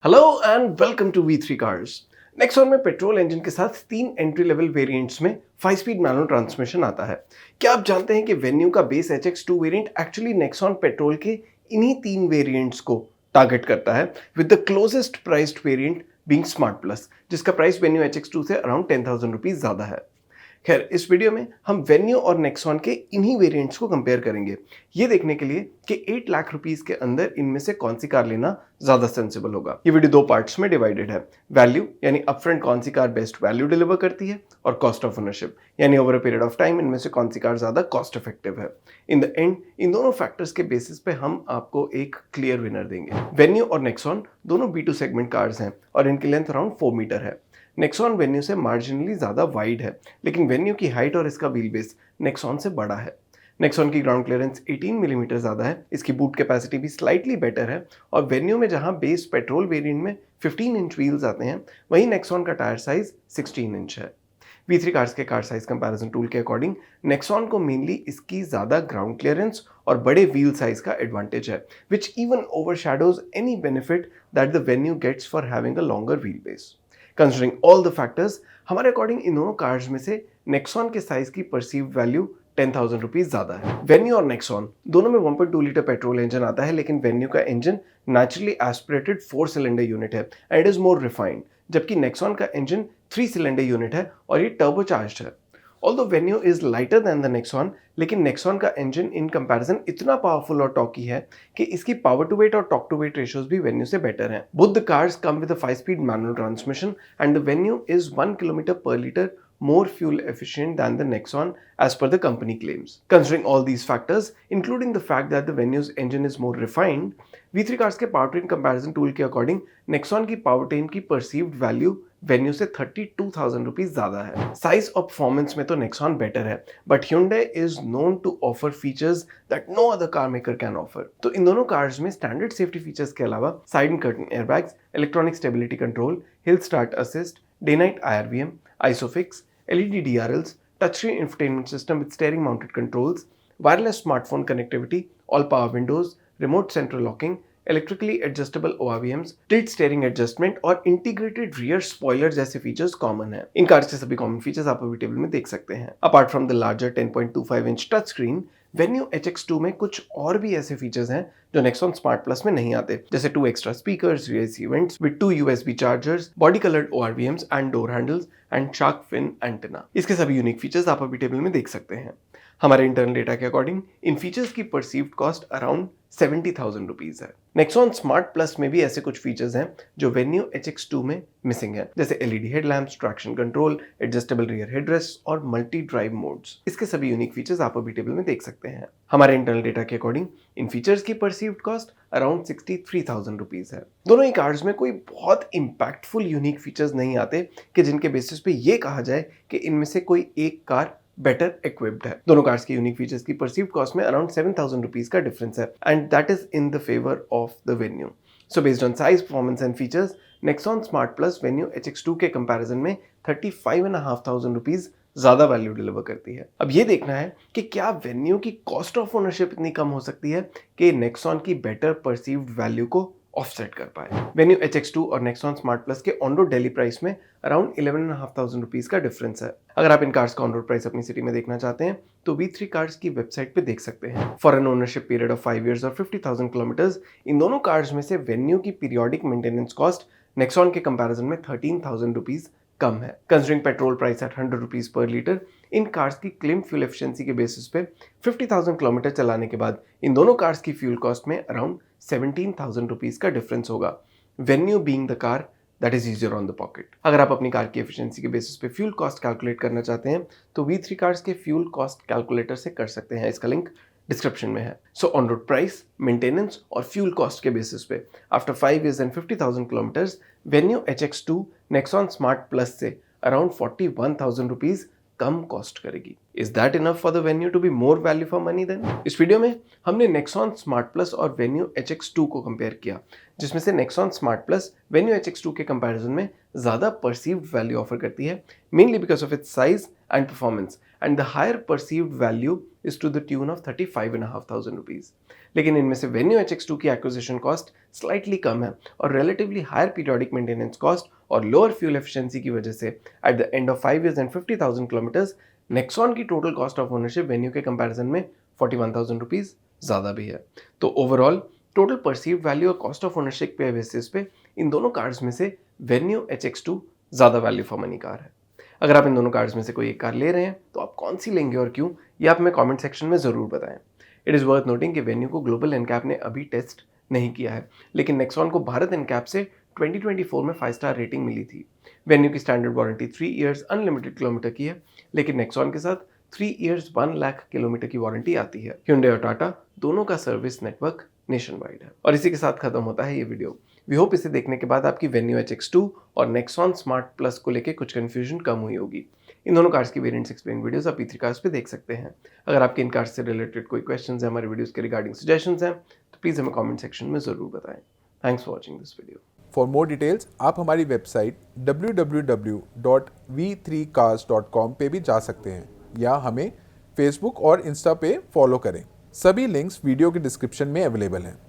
Hello and welcome to V3 cars. Nexon में petrol engine के साथ 3 एंट्री लेवल वेरिएंट्स में 5 स्पीड मैनुअल ट्रांसमिशन आता है। क्या आप जानते हैं कि वेन्यू का base HX2 variant actually Nexon petrol के इन्हीं 3 वेरिएंट्स को टारगेट करता है, with the closest priced variant being smart plus, जिसका प्राइस वेन्यू HX2 से अराउंड 10,000 रुपीज ज्यादा है। खैर, इस वीडियो में हम वेन्यू और नेक्सॉन के इन्हीं वेरिएंट्स को कंपेयर करेंगे, ये देखने के लिए कि 8 लाख रुपीस के अंदर इनमें से कौन सी कार लेना ज्यादा सेंसिबल होगा। ये वीडियो 2 पार्ट्स में डिवाइडेड है। वैल्यू यानी अपफ्रंट कौन सी कार बेस्ट वैल्यू डिलीवर करती है, और कॉस्ट ऑफ ओनरशिप यानी over a period of time इनमें से कौन सी कार ज्यादा कॉस्ट इफेक्टिव है। इन द एंड इन दोनों फैक्टर्स के बेसिस पे हम आपको एक क्लियर विनर देंगे। वेन्यू और नेक्सॉन दोनों B2 सेगमेंट कार्स हैं और इनकी लेंथ अराउंड 4 मीटर है। नेक्सॉन वेन्यू से मार्जिनली ज्यादा वाइड है, लेकिन वेन्यू की हाइट और इसका व्हील बेस नेक्सॉन से बड़ा है। नेक्सॉन की ग्राउंड क्लियरेंस 18 मिलीमीटर ज्यादा है, इसकी बूट कैपेसिटी भी स्लाइटली बेटर है, और वेन्यू में जहां बेस पेट्रोल वेरिएंट में 15 इंच व्हील्स आते हैं, वहीं नेक्सॉन का टायर साइज 16 इंच है। V3 कार्स के कार साइज कंपैरिजन टूल के अकॉर्डिंग नेक्सॉन को मेनली इसकी ज्यादा ग्राउंड क्लियरेंस और बड़े व्हील साइज का एडवांटेज है, which even overshadows any benefit that the Venue gets for having a longer wheel base. Considering all the factors, हमारे according इन दोनों कार्स में से नेक्सॉन के साइज की परसीव्ड वैल्यू 10,000 रुपीज ज्यादा है। वेन्यू और नेक्सॉन दोनों में 1.2 लीटर पेट्रोल इंजन आता है, लेकिन वेन्यू का engine naturally aspirated 4 cylinder unit है and it is more refined, जबकि नेक्सॉन का इंजन 3 सिलेंडर यूनिट है और ये टर्बोचार्ज्ड है। Although Venue is lighter than the Nexon, लेकिन नेक्सॉन का इंजन इन कंपैरिजन इतना पावरफुल और टॉकी है कि इसकी पावर टू वेट और टॉक टू वेट रेशियोज भी वेन्यू से बेटर हैं। Both the cars come with a 5 speed manual transmission and the venue is 1 kilometre पर litre more fuel efficient than the Nexon as per the company claims. Considering all these factors, including the fact that the Venue's engine is more refined, V3 cars के powertrain comparison tool के according Nexon की powertrain की perceived value Venue से 32,000 rupees ज्यादा है। Size और performance में तो Nexon बेटर है, but Hyundai is known to offer features that no other car maker can offer. तो इन दोनों कार्स में स्टैंडर्ड सेफ्टी फीचर्स के अलावा side and curtain airbags, electronic stability control, hill start assist, day night IRVM, ISOFIX, LED DRLs, touchscreen infotainment system with steering mounted controls, wireless smartphone connectivity, all power windows, remote central locking, electrically adjustable ORVMs, tilt steering adjustment और integrated rear spoiler जैसे features common है। इन cars के सभी common features आप अभी table में देख सकते हैं। Apart from the larger 10.25 inch touch screen, venue HX2 में कुछ और भी ऐसे फीचर्स हैं जो नेक्सॉन स्मार्ट प्लस में नहीं आते, जैसे 2 extra speakers, rear AC vents with 2 USB chargers, body coloured ORVMs and door handles and shark fin antenna. इसके सभी यूनिक फीचर्स आप अभी टेबल में देख सकते हैं। हमारे इंटरनल डेटा के अकॉर्डिंग इन फीचर्स की परसीव्ड कॉस्ट अराउंड 70,000 रुपीज है। नेक्सॉन स्मार्ट प्लस में भी ऐसे कुछ फीचर्स हैं जो वेन्यू HX2 में मिसिंग है, जैसे LED headlamps, traction control, adjustable rear headrest और मल्टी ड्राइव मोड्स। इसके सभी यूनिक फीचर्स आप अभी टेबल में देख सकते हैं। हमारे इंटरनल डेटा के अकॉर्डिंग इन फीचर्स की परसीव्ड कॉस्ट अराउंड 63,000 रुपीज है। दोनों ही कार्स में कोई बहुत इंपैक्टफुल यूनिक फीचर्स नहीं आते कि जिनके बेसिस पे ये कहा जाए कि इनमें से कोई एक कार बेटर इक्विप्ड है। दोनों कार्स की यूनिक फीचर्स की परसीव्ड कॉस्ट में अराउंड 7,000 रुपीज का डिफरेंस है, and that is in the favour of the venue. So based on size, performance and features, Nexon smart plus venue HX2 के comparison में 35,500 rupees ज्यादा value deliver करती है। अब ये देखना है कि क्या वेन्यू की कॉस्ट ऑफ ओनरशिप इतनी कम हो सकती है कि नेक्सॉन की बेटर परसीव्ड वैल्यू को ऑफसेट कर पाए। वेन्यू HX2 और नेक्सॉन स्मार्ट प्लस के ऑन रोड डेली प्राइस में अराउंड 11,500 रुपीज का डिफरेंस है। अगर आप इन कार्स का ऑन रोड प्राइस अपनी सिटी में देखना चाहते हैं तो V3 कार्स की वेबसाइट पे देख सकते हैं। For an ownership period of 5 years और 50,000 किलोमीटर्स, इन दोनों कार्स में से वेन्यू की पीरियोडिक मेंटेनेंस कॉस्ट नेक्सॉन के कंपैरिजन में 13,000 रुपीज कम है। Considering petrol price at 100 rupees per litre, इन कार्स की क्लेम फ्यूल एफिशिएंसी के बेसिस पे 50,000 किलोमीटर चलाने के बाद इन दोनों कार्स की फ्यूल कॉस्ट में अराउंड 17,000 रुपीज का डिफरेंस होगा, venue being the car that is easier on the pocket. अगर आप अपनी कार की एफिशिएंसी के बेसिस पे फ्यूल कॉस्ट कैलकुलेट करना चाहते हैं तो V3 कार्स के फ्यूल कॉस्ट कैलकुलेटर से कर सकते हैं। इसका लिंक डिस्क्रिप्शन में है। So on road price, maintenance और फ्यूल कॉस्ट के बेसिस पे after 5 years and 50,000 kilometres, Venue HX2 Nexon smart plus से अराउंड 41,000 रुपीज कम कॉस्ट करेगी। Is that enough for the Venue to be more value for money then? इस video में हमने Nexon smart plus और Venue HX2 को compare किया, जिसमें से Nexon smart plus venue HX2 के कंपैरिजन में ज्यादा परसीव्ड वैल्यू ऑफर करती है, mainly because of its size and performance, and the higher perceived value is to the tune of 35,500 rupees. लेकिन इनमें से Venue HX2 की एक्विजिशन कॉस्ट स्लाइटली कम है और relatively higher periodic maintenance cost और लोअर फ्यूल एफिशिएंसी की वजह से at the end of 5 years and 50,000 kilometres Nexon की total cost of ownership Venue के कंपैरिजन में 41,000 रुपीज ज़्यादा भी है। तो ओवरऑल टोटल परसीव्ड वैल्यू और कॉस्ट ऑफ ओनरशिप पे बेसिस पे इन दोनों कार्स में से Venue HX2 ज़्यादा वैल्यू फॉर मनी कार है। अगर आप इन दोनों कार्स में से कोई एक कार ले रहे हैं तो आप कौन सी लेंगे और क्यों, ये आप हमें कमेंट सेक्शन में ज़रूर बताएं। इट इज़ वर्थ नोटिंग कि Venue को ग्लोबल एनकैप ने अभी टेस्ट नहीं किया है, लेकिन नेक्सॉन को भारत एनकैप से 2024 में 5 स्टार रेटिंग मिली थी। Venue की standard warranty 3 years unlimited kilometre की है, लेकिन नेक्सॉन के साथ 3 years 1 लाख किलोमीटर की वारंटी आती है। Hyundai और टाटा दोनों का सर्विस नेटवर्क नेशन वाइड है। और इसी के साथ खत्म होता है ये वीडियो। वी होप इसे देखने के बाद आपकी Venue HX2 और नेक्सॉन स्मार्ट प्लस को लेके कुछ कंफ्यूजन कम हुई होगी। इन दोनों कार्स की वेरिएंट्स एक्सप्लेन वीडियोस आप V3 कार्स पे देख सकते हैं। अगर आपके इन कार्स से रिलेटेड कोई क्वेश्चंस हैं, हमारे वीडियोस के रिगार्डिंग सजेशंस हैं, तो प्लीज़ हमें कमेंट सेक्शन में ज़रूर बताएं। Thanks for watching this video. For more details आप हमारी वेबसाइट www.v3cars.com पे भी जा सकते हैं या हमें फेसबुक और इंस्टा पे फॉलो करें। सभी लिंक्स वीडियो के डिस्क्रिप्शन में अवेलेबल हैं।